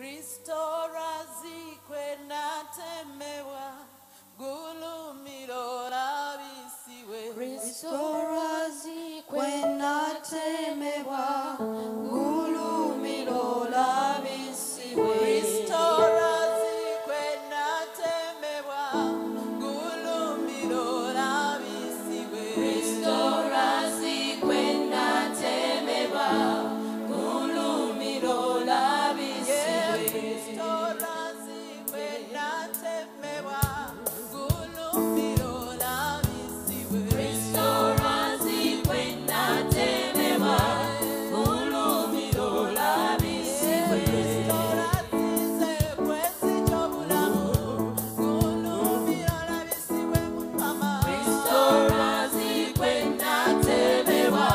Kristo Lwazi kwena temewa gulumiro labisiwe. Kristo Lwazi kwena temewa gulumiro labisiwe. Kristo Lwazi kwena temewa gulumiro labisiwe. Kristo Lwazi kwena temewa gulumiro labisiwe. Kristo Lwazi kwena temewa gulumiro labisiwe. Kristo Lwazi kwena temewa gulumiro labisiwe. Kristo Lwazize kwezi chobulamu gulumiro labisiwe mukama. Kristo Lwazi kwena temewa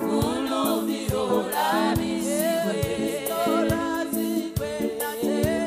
gulumiro labisiwe. Kristo Lwazi kwena temewa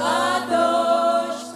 Kadosh,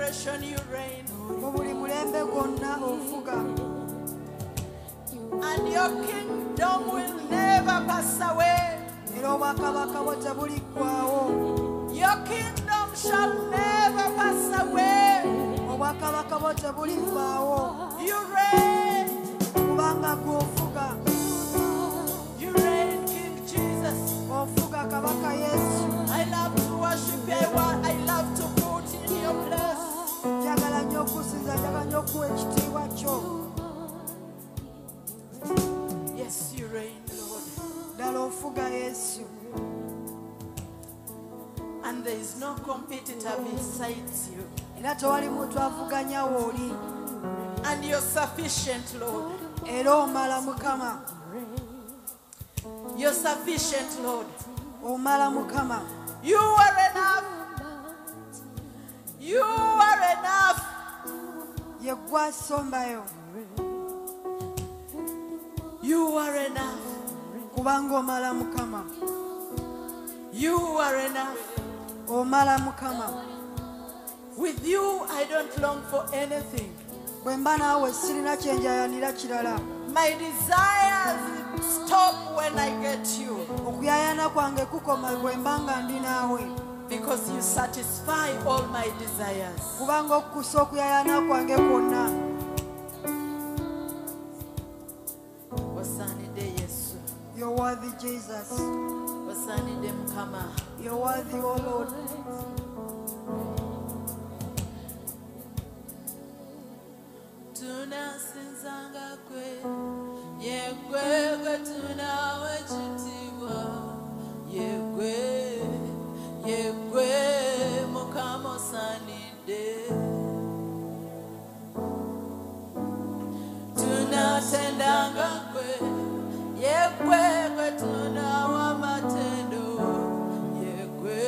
generation you reign. mu buli mulembe gwonna ofuga. And your kingdom will never pass away. Era obwakabaka bwo tebuliggwaawo. Your kingdom shall never pass away. Obwakabaka bwo tebulivaawo. You reign. Kubanga gw'ofuga. You reign, King Jesus. Ofuga Kabaka Yesu. I love to worship you. I love to put in your place. Njagala nnyo okusinza, njagala nnyo okuwa ekitiibwa kyo. Yes, you reign, Lord. Ddala ofuga Yesu. And there is no competitor besides you. Era tewali muntu avuganya wooli. And you're sufficient, Lord. Era omala Mukama. You're sufficient, Lord. Omala Mukama. You are enough. You are enough. Ye gwe asombayo. You are enough. Kubanga omala Mukama. You are enough. Omala Mukama. With you, I don't long for anything. Bwe mba naawe sirina kye njayanira kirala. My desires stop when I get you. Okuyaayana kwange kukoma bwe mba nga ndi naawe. Because you satisfy all my desires. Kubanga okukusa okuyaayana kwange kwonna. Wasanide Yesu. You're worthy, Jesus. Wasanide Mukama. You're worthy, O Lord. Tunasinzanga kwe, yegwe gwe tunawe chitiwa, yegwe Mukama osanide. Tunatendanga kwe, yegwe gwe tunawa matendo, yegwe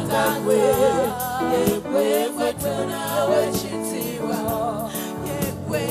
ngagwe yegwe gwe tunawe chitiwa yegwe